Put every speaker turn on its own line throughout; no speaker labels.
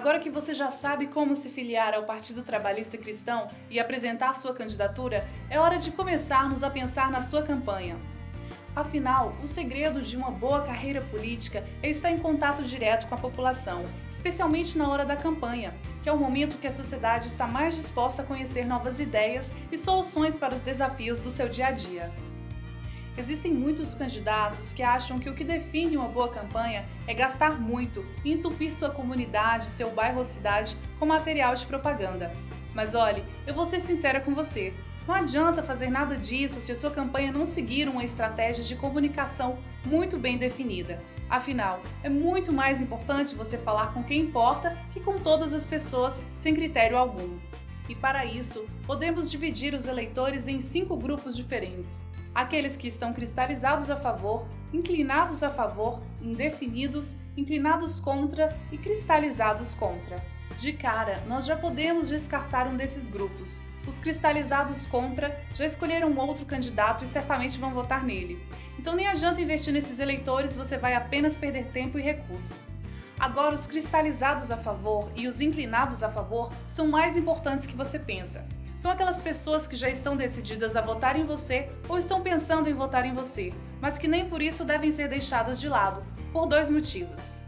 Agora que você já sabe como se filiar ao Partido Trabalhista Cristão e apresentar sua candidatura, é hora de começarmos a pensar na sua campanha. Afinal, o segredo de uma boa carreira política é estar em contato direto com a população, especialmente na hora da campanha, que é o momento que a sociedade está mais disposta a conhecer novas ideias e soluções para os desafios do seu dia a dia. Existem muitos candidatos que acham que o que define uma boa campanha é gastar muito e entupir sua comunidade, seu bairro ou cidade com material de propaganda. Mas olhe, eu vou ser sincera com você. Não adianta fazer nada disso se a sua campanha não seguir uma estratégia de comunicação muito bem definida. Afinal, é muito mais importante você falar com quem importa que com todas as pessoas sem critério algum. E para isso, podemos dividir os eleitores em 5 grupos diferentes. Aqueles que estão cristalizados a favor, inclinados a favor, indefinidos, inclinados contra e cristalizados contra. De cara, nós já podemos descartar um desses grupos. Os cristalizados contra já escolheram outro candidato e certamente vão votar nele. Então nem adianta investir nesses eleitores, você vai apenas perder tempo e recursos. Agora, os cristalizados a favor e os inclinados a favor são mais importantes que você pensa. São aquelas pessoas que já estão decididas a votar em você ou estão pensando em votar em você, mas que nem por isso devem ser deixadas de lado, por 2 motivos.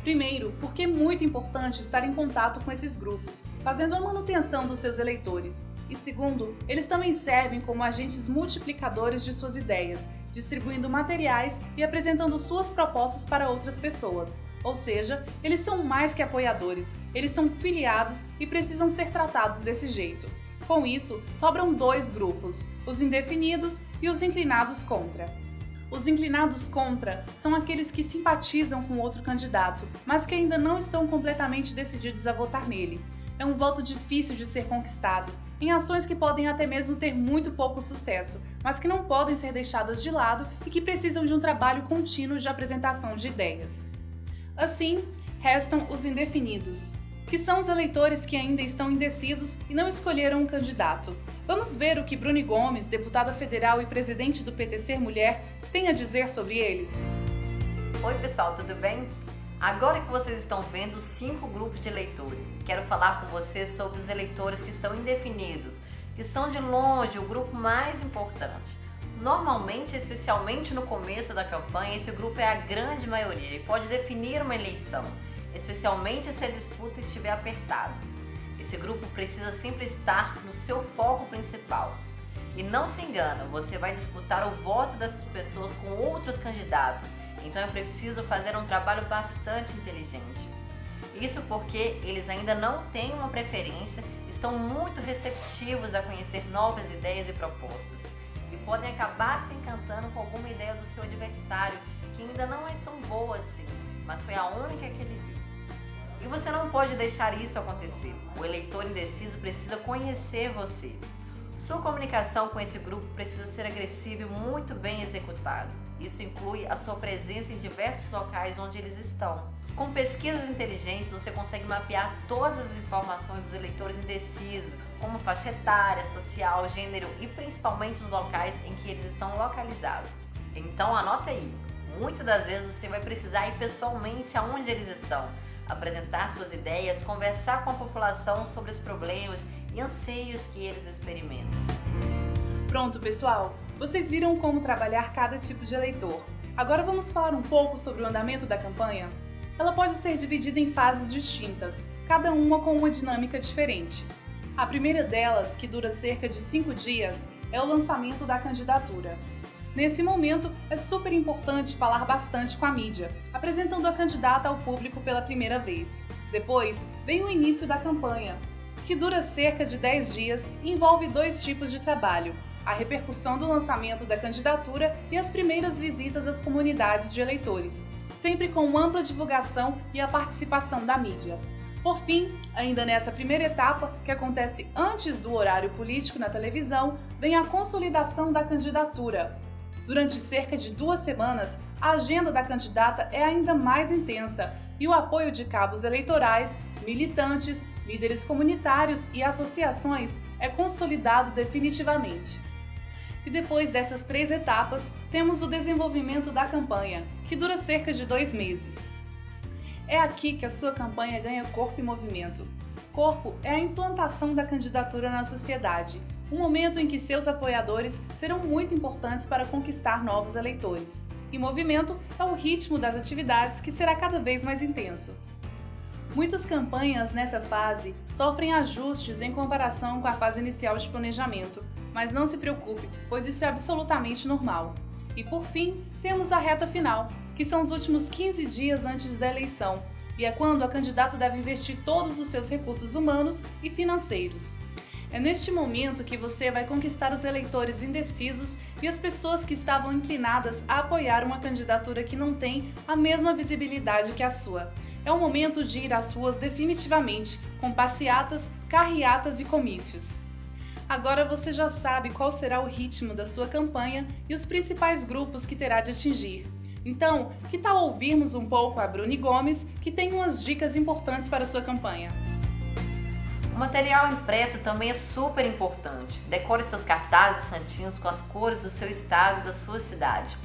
Primeiro, porque é muito importante estar em contato com esses grupos, fazendo a manutenção dos seus eleitores. E segundo, eles também servem como agentes multiplicadores de suas ideias, distribuindo materiais e apresentando suas propostas para outras pessoas. Ou seja, eles são mais que apoiadores, eles são filiados e precisam ser tratados desse jeito. Com isso, sobram 2 grupos, os indefinidos e os inclinados contra. Os inclinados contra são aqueles que simpatizam com outro candidato, mas que ainda não estão completamente decididos a votar nele. É um voto difícil de ser conquistado, em ações que podem até mesmo ter muito pouco sucesso, mas que não podem ser deixadas de lado e que precisam de um trabalho contínuo de apresentação de ideias. Assim, restam os indefinidos, que são os eleitores que ainda estão indecisos e não escolheram um candidato. Vamos ver o que Bruni Gomes, deputada federal e presidente do PT Ser Mulher, tem a dizer sobre eles.
Oi pessoal, tudo bem? Agora que vocês estão vendo 5 grupos de eleitores, quero falar com vocês sobre os eleitores que estão indefinidos, que são de longe o grupo mais importante. Normalmente, especialmente no começo da campanha, esse grupo é a grande maioria e pode definir uma eleição, especialmente se a disputa estiver apertada. Esse grupo precisa sempre estar no seu foco principal. E não se engana, você vai disputar o voto dessas pessoas com outros candidatos, então é preciso fazer um trabalho bastante inteligente. Isso porque eles ainda não têm uma preferência, estão muito receptivos a conhecer novas ideias e propostas e podem acabar se encantando com alguma ideia do seu adversário que ainda não é tão boa assim, mas foi a única que ele viu. E você não pode deixar isso acontecer. O eleitor indeciso precisa conhecer você. Sua comunicação com esse grupo precisa ser agressiva e muito bem executada. Isso inclui a sua presença em diversos locais onde eles estão. Com pesquisas inteligentes, você consegue mapear todas as informações dos eleitores indecisos, como faixa etária, social, gênero e principalmente os locais em que eles estão localizados. Então anota aí, muitas das vezes você vai precisar ir pessoalmente aonde eles estão, apresentar suas ideias, conversar com a população sobre os problemas e anseios que eles experimentam.
Pronto, pessoal! Vocês viram como trabalhar cada tipo de eleitor. Agora vamos falar um pouco sobre o andamento da campanha? Ela pode ser dividida em fases distintas, cada uma com uma dinâmica diferente. A primeira delas, que dura cerca de 5 dias, é o lançamento da candidatura. Nesse momento, é super importante falar bastante com a mídia, apresentando a candidata ao público pela primeira vez. Depois, vem o início da campanha, que dura cerca de 10 dias e envolve 2 tipos de trabalho: a repercussão do lançamento da candidatura e as primeiras visitas às comunidades de eleitores, sempre com ampla divulgação e a participação da mídia. Por fim, ainda nessa primeira etapa, que acontece antes do horário político na televisão, vem a consolidação da candidatura. Durante cerca de 2 semanas, a agenda da candidata é ainda mais intensa e o apoio de cabos eleitorais, militantes, líderes comunitários e associações é consolidado definitivamente. E depois dessas 3 etapas, temos o desenvolvimento da campanha, que dura cerca de 2 meses. É aqui que a sua campanha ganha corpo e movimento. Corpo é a implantação da candidatura na sociedade, um momento em que seus apoiadores serão muito importantes para conquistar novos eleitores. E movimento é o ritmo das atividades, que será cada vez mais intenso. Muitas campanhas nessa fase sofrem ajustes em comparação com a fase inicial de planejamento, mas não se preocupe, pois isso é absolutamente normal. E por fim, temos a reta final, que são os últimos 15 dias antes da eleição, e é quando a candidata deve investir todos os seus recursos humanos e financeiros. É neste momento que você vai conquistar os eleitores indecisos e as pessoas que estavam inclinadas a apoiar uma candidatura que não tem a mesma visibilidade que a sua. É o momento de ir às ruas definitivamente, com passeatas, carreatas e comícios. Agora você já sabe qual será o ritmo da sua campanha e os principais grupos que terá de atingir. Então, que tal ouvirmos um pouco a Bruni Gomes, que tem umas dicas importantes para a sua campanha?
O material impresso também é super importante. Decore seus cartazes e santinhos com as cores do seu estado e da sua cidade.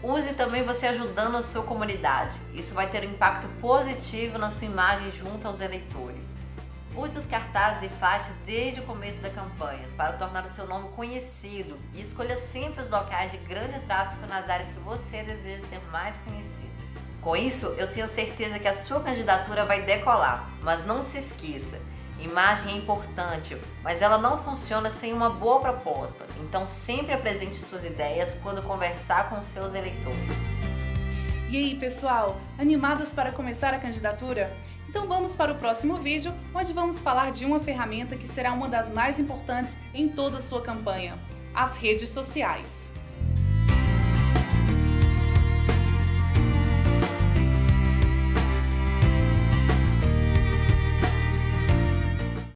Use também você ajudando a sua comunidade. Isso vai ter um impacto positivo na sua imagem junto aos eleitores. Use os cartazes e faixas desde o começo da campanha para tornar o seu nome conhecido e escolha sempre os locais de grande tráfego nas áreas que você deseja ser mais conhecido. Com isso, eu tenho certeza que a sua candidatura vai decolar, mas não se esqueça, imagem é importante, mas ela não funciona sem uma boa proposta, então sempre apresente suas ideias quando conversar com os seus eleitores.
E aí, pessoal, animadas para começar a candidatura? Então vamos para o próximo vídeo, onde vamos falar de uma ferramenta que será uma das mais importantes em toda a sua campanha: as redes sociais.